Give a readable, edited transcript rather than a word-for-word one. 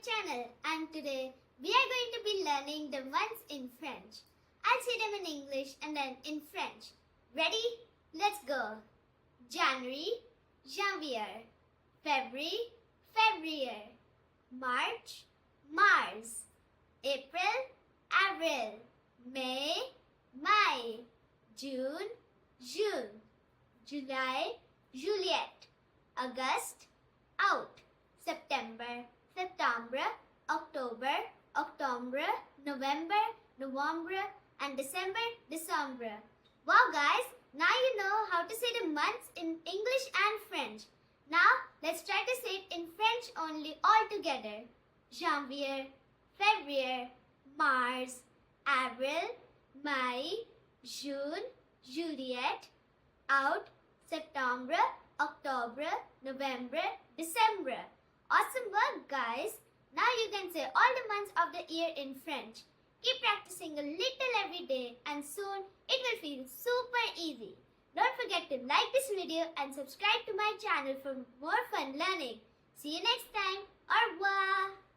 channel, and today we are going to be learning the months in French. I'll say them in English and then in French. Ready? Let's go. January, janvier. February, février. March, mars. April, avril. May, mai. June, juin. July, juillet. August, out. September, septembre. October, octobre. November, novembre. And December, December. Wow guys, now you know how to say the months in English and French. Now let's try to say it in French only all together. Janvier, février, mars, avril, mai, juin, juillet, out, septembre, octobre, november, December. Awesome work guys. Now you can say all the months of the year in French. Keep practicing a little every day and soon it will feel super easy. Don't forget to like this video and subscribe to my channel for more fun learning. See you next time. Au revoir.